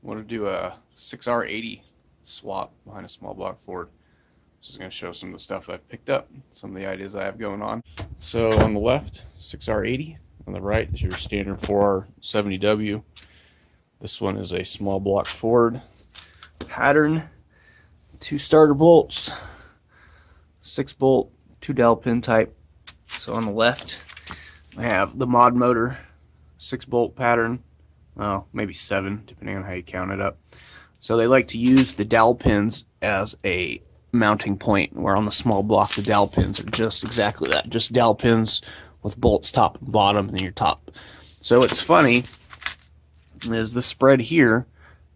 want to do a 6R80 swap behind a small block Ford. So it's going to show some of the stuff I've picked up, some of the ideas I have going on. So on the left, 6R80. On the right is your standard 4R70W. This one is a small block Ford pattern, 2 starter bolts, 6 bolt, 2 dowel pin type. So on the left, I have the mod motor, 6 bolt pattern, well, maybe 7, depending on how you count it up. So they like to use the dowel pins as a mounting point, where on the small block the dowel pins are just exactly that, just dowel pins with bolts top and bottom and your top. So what's funny is the spread here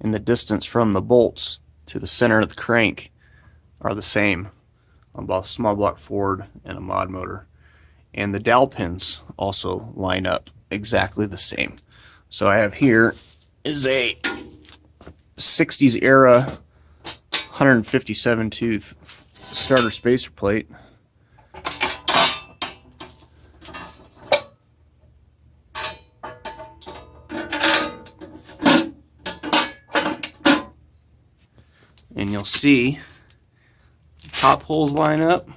and the distance from the bolts to the center of the crank are the same on both small block Ford and a mod motor. And the dowel pins also line up exactly the same. So I have here is a 60s era 157 tooth starter spacer plate. And you'll see the top holes line up.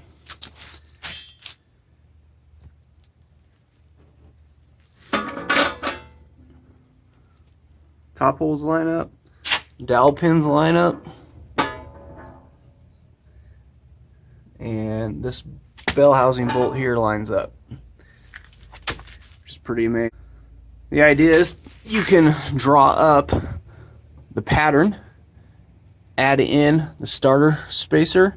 Top holes line up. Dowel pins line up. And this bell housing bolt here lines up, which is pretty amazing. The idea is you can draw up the pattern, add in the starter spacer,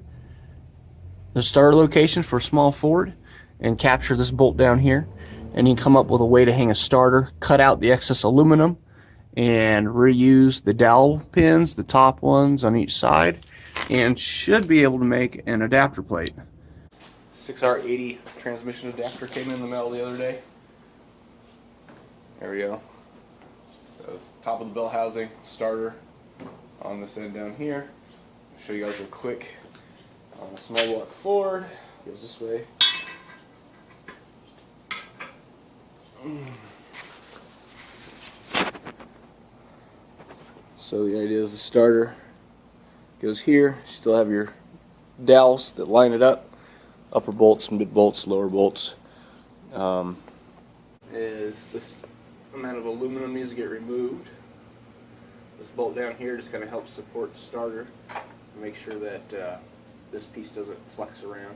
the starter location for a small Ford, and capture this bolt down here, and you can come up with a way to hang a starter, cut out the excess aluminum, and reuse the dowel pins, the top ones on each side, and should be able to make an adapter plate. 6R80 transmission adapter came in the mail the other day. There we go. So it's top of the bell housing, starter on this end down here. I'll show you guys real quick. On a small block Ford, goes this way. So the idea is the starter goes here. You still have your dowels that line it up, upper bolts, mid bolts, lower bolts. Is this amount of aluminum needs to get removed. This bolt down here just kind of helps support the starter, make sure that this piece doesn't flex around.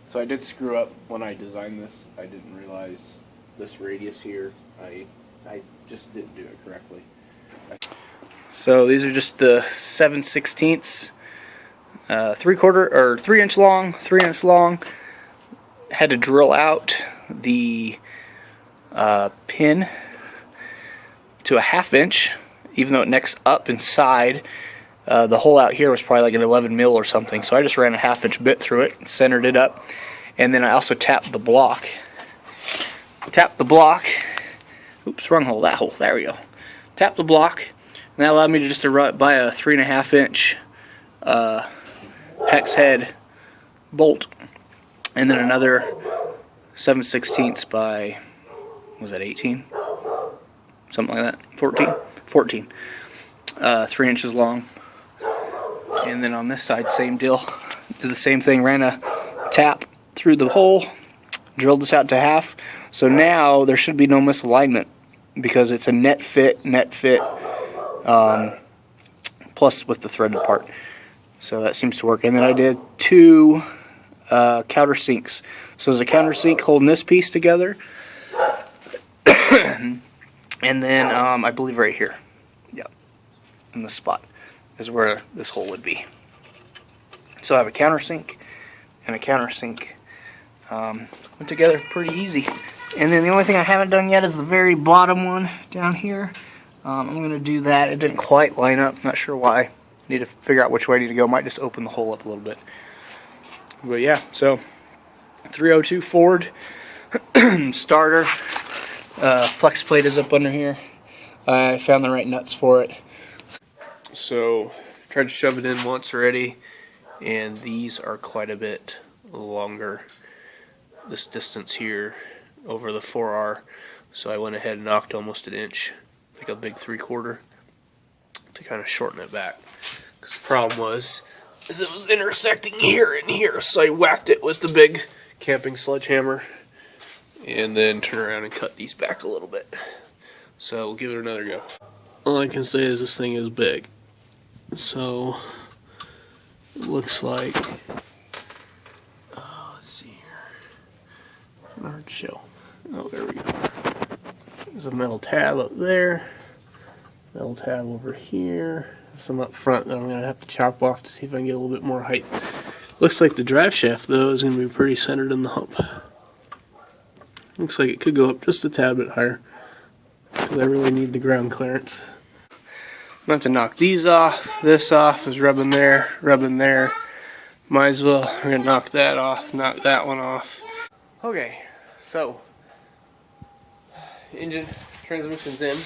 So I did screw up when I designed this. I didn't realize this radius here. I just didn't do it correctly. So these are just the 7/16, 3/4 or 3-inch long, 3-inch long. Had to drill out the pin to a 1/2 inch, even though it necks up inside. The hole out here was probably like an 11 mil or something, so I just ran a 1/2 inch bit through it, centered it up, and then I also tapped the block. Oops, wrong hole. That hole. There we go. Tapped the block. And that allowed me to just buy a 3.5 inch hex head bolt, and then another 7/16 by, was that 18? Something like that. 14. 3 inches long. And then on this side, same deal. Did the same thing. Ran a tap through the hole, drilled this out to half. So now there should be no misalignment because it's a net fit. Plus with the threaded part, so that seems to work. And then I did 2 countersinks. So there's a countersink holding this piece together, and then I believe right here, yep, in the spot is where this hole would be. So I have a countersink and a countersink went together pretty easy. And then the only thing I haven't done yet is the very bottom one down here. I'm going to do that. It didn't quite line up. Not sure why. Need to figure out which way I need to go. Might just open the hole up a little bit. But yeah, so 302 Ford starter. Flex plate is up under here. I found the right nuts for it. So tried to shove it in once already, and these are quite a bit longer. This distance here over the 4R. So I went ahead and knocked almost an inch, like a big 3/4. to kind of shorten it back. Because the problem was it was intersecting here and here, so I whacked it with the big camping sledgehammer and then turn around and cut these back a little bit. So we'll give it another go. All I can say is this thing is big. So it looks like, let's see here. Hard to show. Oh, there we go. There's a metal tab up there. Metal tab over here. Some up front that I'm going to have to chop off to see if I can get a little bit more height. Looks like the drive shaft, though, is going to be pretty centered in the hump. Looks like it could go up just a tad bit higher, because I really need the ground clearance. I'm going to knock these off. This off is rubbing there, rubbing there. Might as well. We're going to knock that off, knock that one off. Okay, so engine, transmission's in.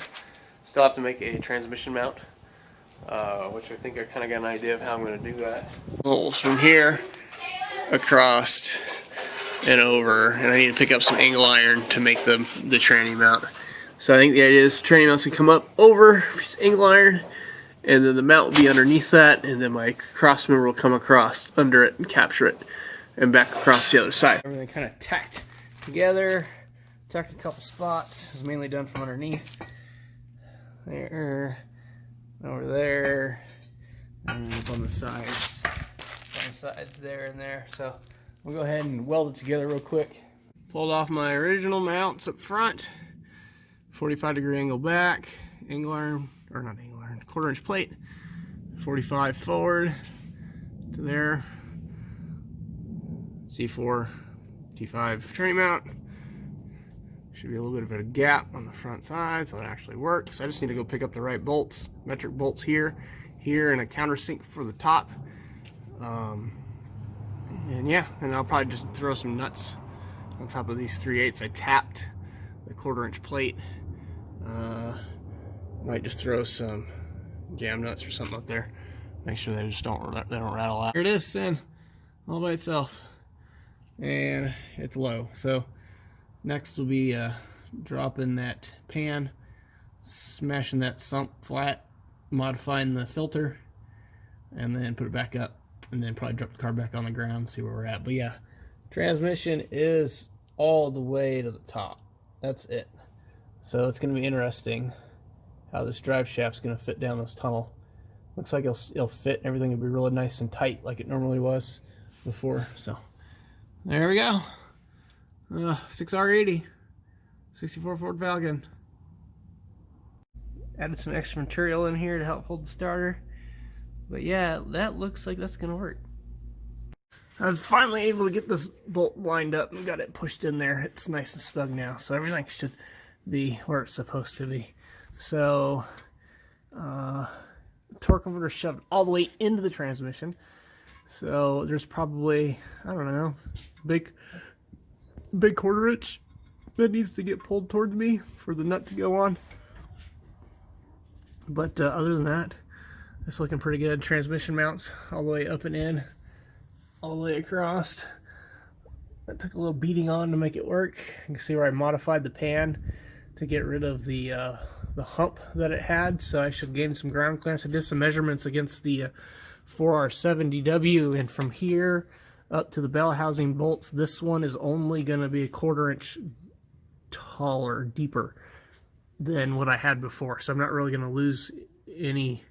Still have to make a transmission mount, which I think I kind of got an idea of how I'm going to do that. Holes from here across and over, and I need to pick up some angle iron to make the tranny mount. So I think the idea is the tranny mount's going to come up over a piece of angle iron, and then the mount will be underneath that, and then my cross member will come across under it and capture it, and back across the other side. Everything kind of tacked together, tacked a couple spots. It was mainly done from underneath. There, over there, and up on the sides. On the sides there and there. So we'll go ahead and weld it together real quick. Pulled off my original mounts up front. 45-degree angle back, angle iron, or not angle iron, 1/4 inch plate. 45 forward to there. C4, T5 tranny mount. Should be a little bit of a gap on the front side, so it actually works. I just need to go pick up the right bolts, metric bolts here, and a countersink for the top. And yeah, and I'll probably just throw some nuts on top of these 3/8. I tapped the 1/4 inch plate. Might just throw some jam nuts or something up there. Make sure they just don't rattle out. Here it is, then, all by itself, and it's low. So next will be dropping that pan, smashing that sump flat, modifying the filter, and then put it back up, and then probably drop the car back on the ground, see where we're at. But yeah, transmission is all the way to the top. That's it. So it's going to be interesting how this drive shaft's going to fit down this tunnel. Looks like it'll fit. Everything will be really nice and tight like it normally was before. So there we go. 6R80, 64 Ford Falcon. Added some extra material in here to help hold the starter. But yeah, that looks like that's gonna work. I was finally able to get this bolt lined up and got it pushed in there. It's nice and snug now, so everything should be where it's supposed to be. So, torque converter shoved all the way into the transmission. So there's probably, I don't know, big 1/4 inch that needs to get pulled towards me for the nut to go on. But other than that, it's looking pretty good. Transmission mounts all the way up and in, all the way across. That took a little beating on to make it work. You can see where I modified the pan to get rid of the hump that it had, so I should gain some ground clearance. I did some measurements against the 4R70W, and from here up to the bell housing bolts, this one is only going to be a 1/4 inch taller, deeper than what I had before, so I'm not really going to lose any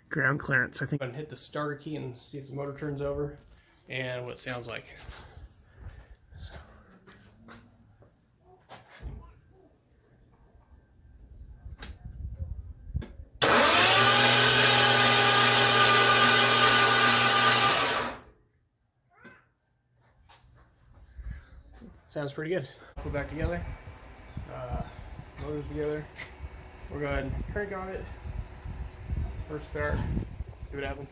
ground clearance. I think I can hit the starter key and see if the motor turns over and what it sounds like. So. Sounds pretty good. Put it back together. Motors together. We'll go ahead and crank on it. First start. See what happens.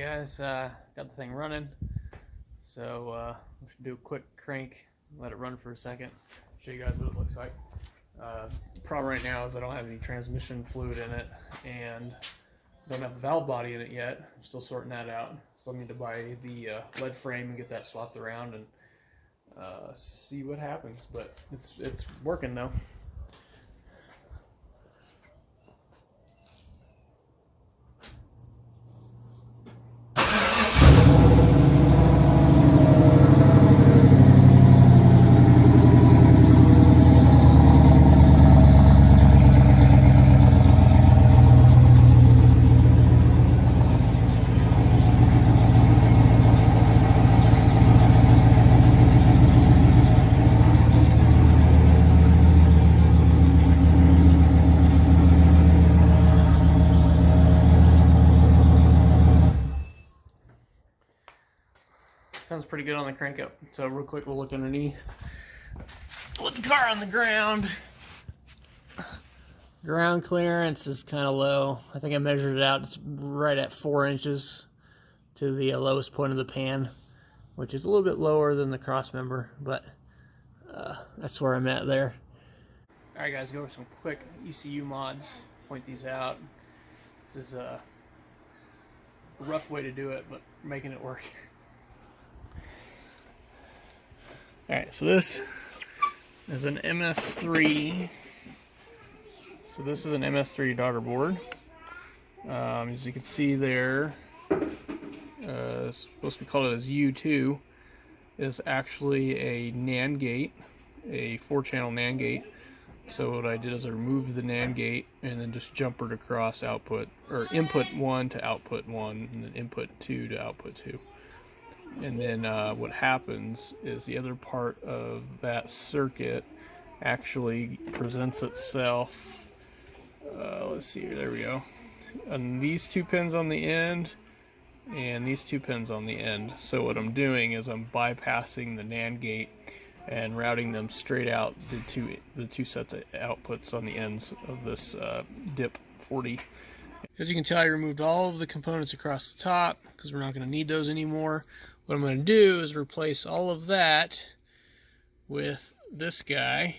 guys, got the thing running, so we should do a quick crank, let it run for a second, show you guys what it looks like. Problem right now is I don't have any transmission fluid in it, and don't have the valve body in it yet. I'm still sorting that out. Still need to buy the lead frame and get that swapped around and see what happens, but it's working though. Sounds pretty good on the crank up. So real quick, we'll look underneath. Put the car on the ground. Ground clearance is kind of low. I think I measured it out. It's right at 4 inches to the lowest point of the pan, which is a little bit lower than the cross member, but that's where I'm at there. All right, guys, go over some quick ECU mods. Point these out. This is a rough way to do it, but we're making it work. Alright, so this is an MS3. So this is an MS3 daughter board. As you can see there, supposed to be called as U2, is actually a NAND gate, a 4-channel NAND gate. So what I did is I removed the NAND gate and then just jumpered across output, or input 1 to output 1, and then input 2 to output 2. And then what happens is the other part of that circuit actually presents itself, let's see here, there we go, and these 2 pins on the end and these 2 pins on the end. So what I'm doing is I'm bypassing the NAND gate and routing them straight out the two sets of outputs on the ends of this DIP 40. As you can tell, I removed all of the components across the top because we're not going to need those anymore. What I'm going to do is replace all of that with this guy.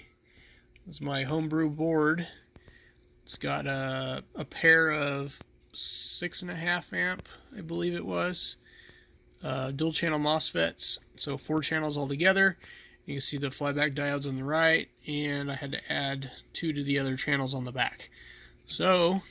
This is my homebrew board. It's got a pair of 6.5 amp, I believe it was, dual channel MOSFETs, so 4 channels altogether. You can see the flyback diodes on the right, and I had to add 2 to the other channels on the back. So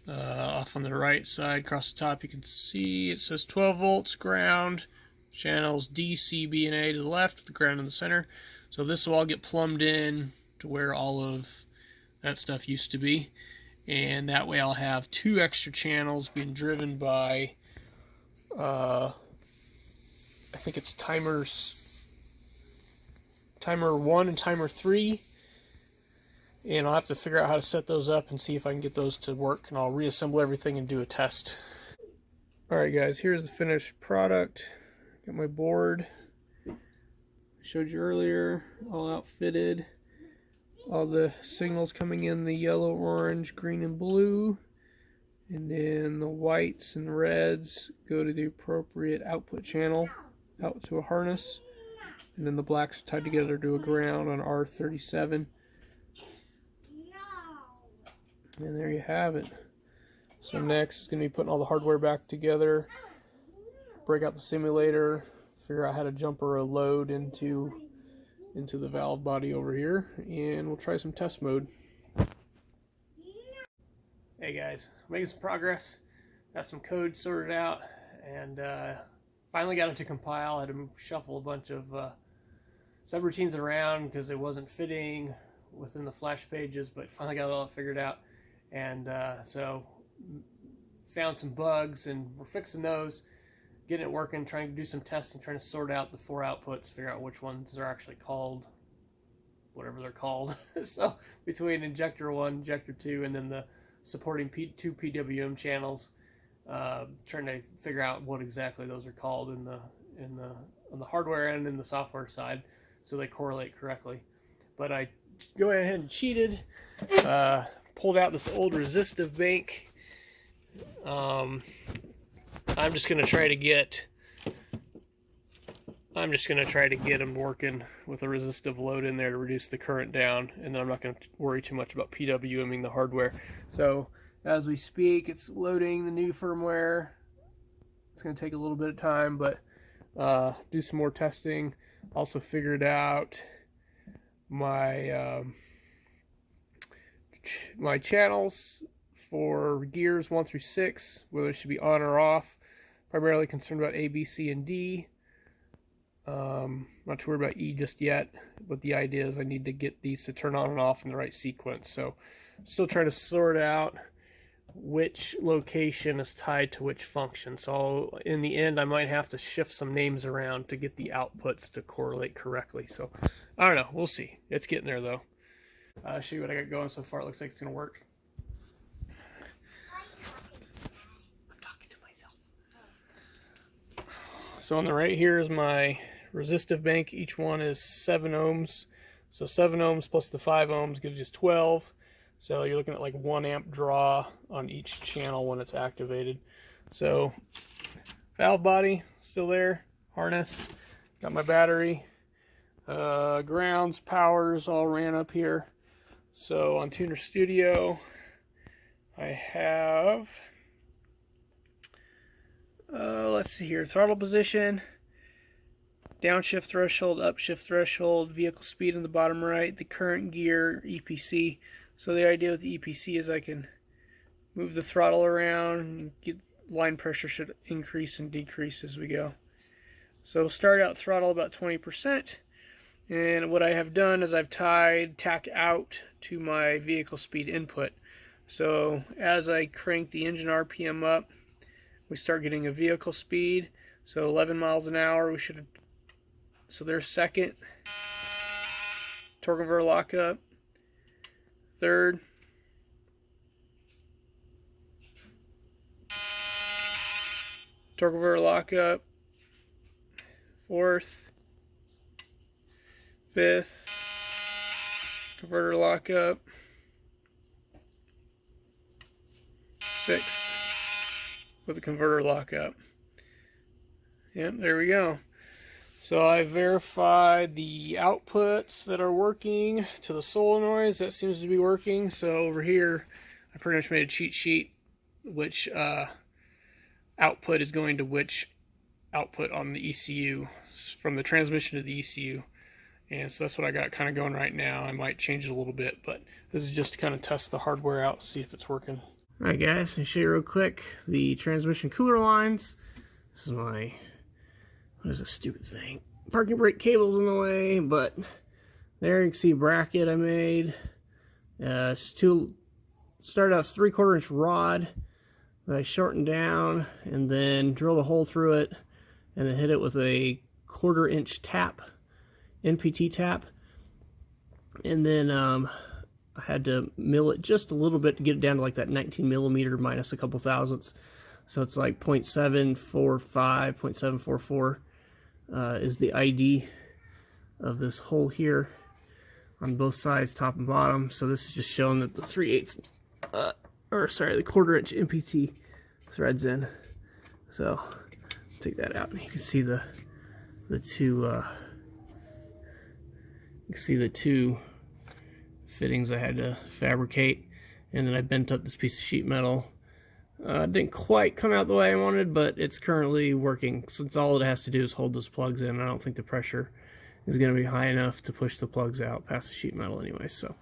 off on the right side, across the top, you can see it says 12 volts ground, channels D, C, B, and A to the left, the ground in the center. So this will all get plumbed in to where all of that stuff used to be, and that way I'll have 2 extra channels being driven by I think it's timer 1 and timer 3. And I'll have to figure out how to set those up and see if I can get those to work, and I'll reassemble everything and do a test. Alright guys, here's the finished product. Got my board. I showed you earlier, all outfitted. All the signals coming in the yellow, orange, green, and blue. And then the whites and reds go to the appropriate output channel, out to a harness. And then the blacks are tied together to a ground on R37. And there you have it. So next is going to be putting all the hardware back together, break out the simulator, figure out how to jumper a load into the valve body over here, and we'll try some test mode. Hey guys, making some progress. Got some code sorted out, and finally got it to compile. I had to shuffle a bunch of subroutines around because it wasn't fitting within the flash pages, but finally got it all figured out. And so found some bugs, and we're fixing those, getting it working, trying to do some testing, trying to sort out the 4 outputs, figure out which ones are actually called whatever they're called. So between injector 1, injector 2, and then the supporting 2 PWM channels, trying to figure out what exactly those are called on the hardware and in the software side, so they correlate correctly. But I go ahead and cheated. Pulled out this old resistive bank I'm just gonna try to get them working with a resistive load in there to reduce the current down, and then I'm not going to worry too much about PWMing the hardware. So as we speak, it's loading the new firmware. It's going to take a little bit of time, but do some more testing. Also figured out my my channels for gears 1 through 6, whether it should be on or off. Primarily concerned about A, B, C, and D. Not too worried about E just yet, but the idea is I need to get these to turn on and off in the right sequence. So I'm still trying to sort out which location is tied to which function. So in the end, I might have to shift some names around to get the outputs to correlate correctly. So I don't know. We'll see. It's getting there, though. I'll show you what I got going so far. It looks like it's going to work. I'm talking to myself. So on the right here is my resistive bank. Each one is 7 ohms. So 7 ohms plus the 5 ohms gives you 12. So you're looking at like 1 amp draw on each channel when it's activated. So valve body still there, harness, got my battery, grounds, powers all ran up here. So on Tuner Studio I have let's see here, throttle position, downshift threshold, upshift threshold, vehicle speed in the bottom right, the current gear, EPC. So the idea with the EPC is I can move the throttle around, and get line pressure should increase and decrease as we go. So start out throttle about 20%, and what I have done is I've tied tack out to my vehicle speed input. So as I crank the engine RPM up, we start getting a vehicle speed. So 11 miles an hour, we should. So there's second. Torque converter lockup. Third. Torque converter lockup. Fourth. Fifth. Converter lockup. Sixth. With a converter lockup. Yep, there we go. So I verified the outputs that are working to the solenoids. That seems to be working. So over here, I pretty much made a cheat sheet which output is going to which output on the ECU, from the transmission to the ECU. And so that's what I got kind of going right now. I might change it a little bit, but this is just to kind of test the hardware out, see if it's working. Alright guys, I'll show you real quick the transmission cooler lines. This is my, what is this stupid thing? Parking brake cable's in the way, but there you can see bracket I made. It's just started off 3/4 inch rod that I shortened down and then drilled a hole through it and then hit it with a 1/4 inch tap, NPT tap. And then I had to mill it just a little bit to get it down to like that 19 millimeter minus a couple thousandths. So it's like 0.745, 0.744 is the ID of this hole here on both sides, top and bottom. So this is just showing that the 3/8, the 1/4 inch NPT threads in. So take that out and you can see the two fittings I had to fabricate, and then I bent up this piece of sheet metal. Didn't quite come out the way I wanted, but it's currently working since all it has to do is hold those plugs in. I don't think the pressure is going to be high enough to push the plugs out past the sheet metal anyway. So,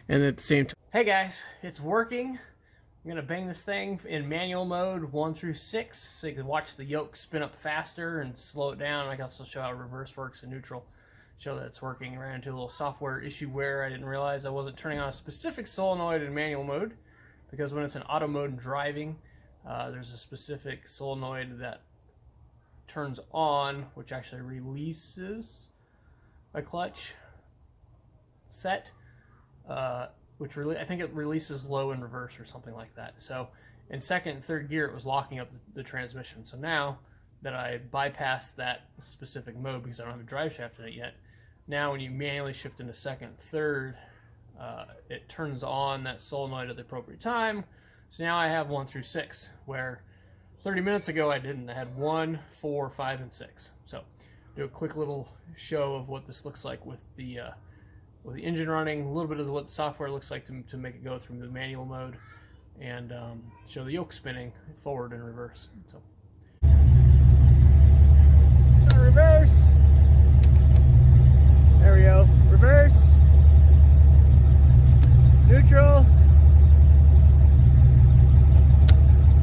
and at the same time, hey guys, it's working. I'm going to bang this thing in manual mode 1 through 6 so you can watch the yoke spin up faster and slow it down. I can also show how reverse works in neutral, show that it's working. I ran into a little software issue where I didn't realize I wasn't turning on a specific solenoid in manual mode, because when it's in auto mode and driving, there's a specific solenoid that turns on, which actually releases a clutch set, which really, I think it releases low in reverse or something like that. So in second and third gear, it was locking up the transmission. So now that I bypassed that specific mode because I don't have a drive shaft in it yet, now when you manually shift into second and third, it turns on that solenoid at the appropriate time. So now I have 1 through 6, where 30 minutes ago I didn't. I had 1, 4, 5, and 6. So do a quick little show of what this looks like with the engine running, a little bit of what the software looks like to make it go through the manual mode, and show the yoke spinning forward and reverse. So reverse. There we go. Reverse. Neutral.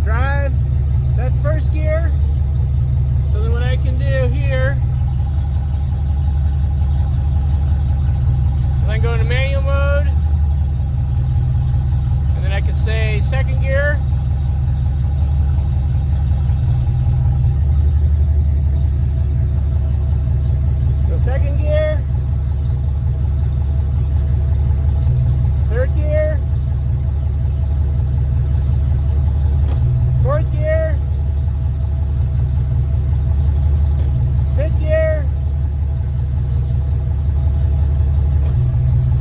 Drive. So that's first gear. So then what I can do here, I can go into manual mode, and then I can say second gear. So second gear, third gear, fourth gear, fifth gear,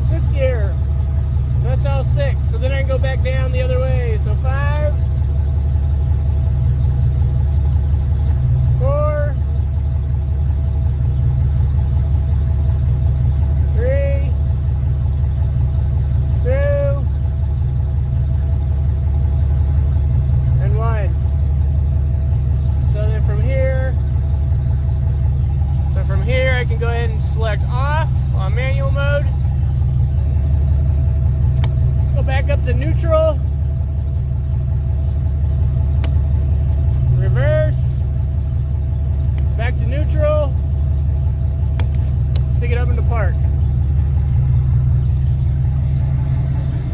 sixth gear. So that's all 6. So then I can go back down the other way. So 5, 4, 3, 2, and 1. So then from here I can go ahead and select off on manual mode. Go back up to neutral. Reverse. Back to neutral. Stick it up into park.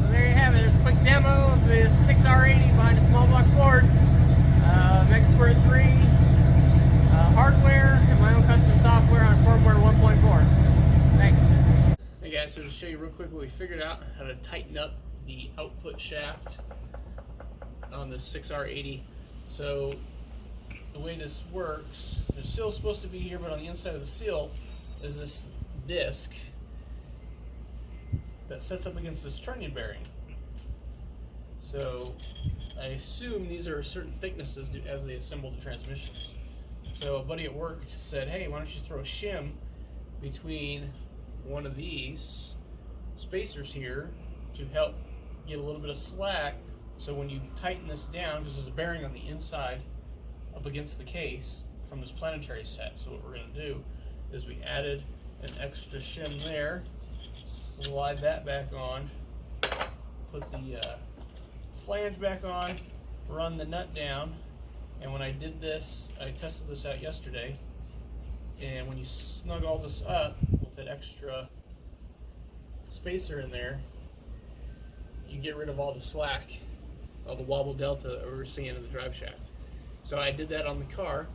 So there you have it. There's a quick demo of the 6R80 behind a small block Ford. Mega Square 3 hardware and my own custom software on firmware 1.4. Thanks. Hey guys, so to show you real quick what we figured out how to tighten up the output shaft on this 6R80. So the way this works, the seal's supposed to be here, but on the inside of the seal is this disc that sets up against this trunnion bearing. So I assume these are certain thicknesses as they assemble the transmissions. So a buddy at work said, hey, why don't you throw a shim between one of these spacers here to help get a little bit of slack, so when you tighten this down, because there's a bearing on the inside up against the case from this planetary set. So what we're going to do is we added an extra shim there, slide that back on, put the flange back on, run the nut down, and when I did this, I tested this out yesterday, and when you snug all this up with that extra spacer in there, you get rid of all the slack, all the wobble delta that we're seeing in the drive shaft. So I did that on the car.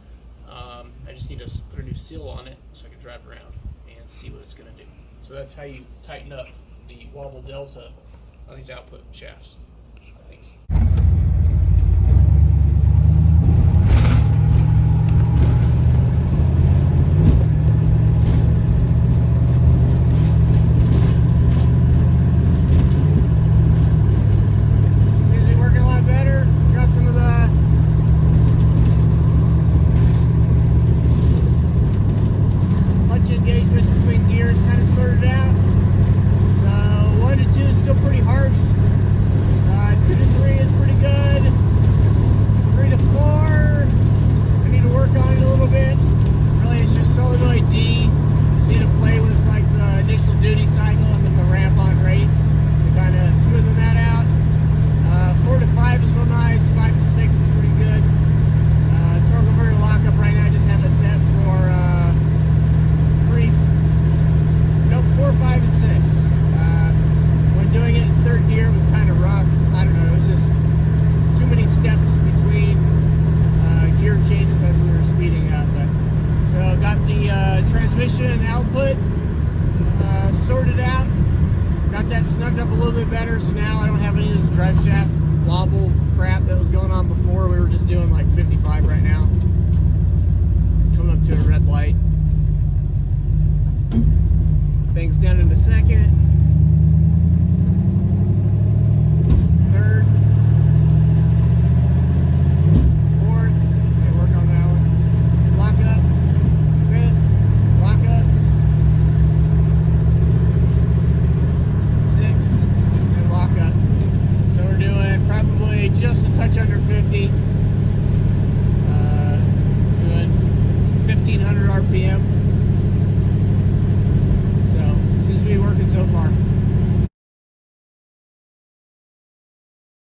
I just need to put a new seal on it so I can drive around and see what it's going to do. So that's how you tighten up the wobble delta on these output shafts. Thanks.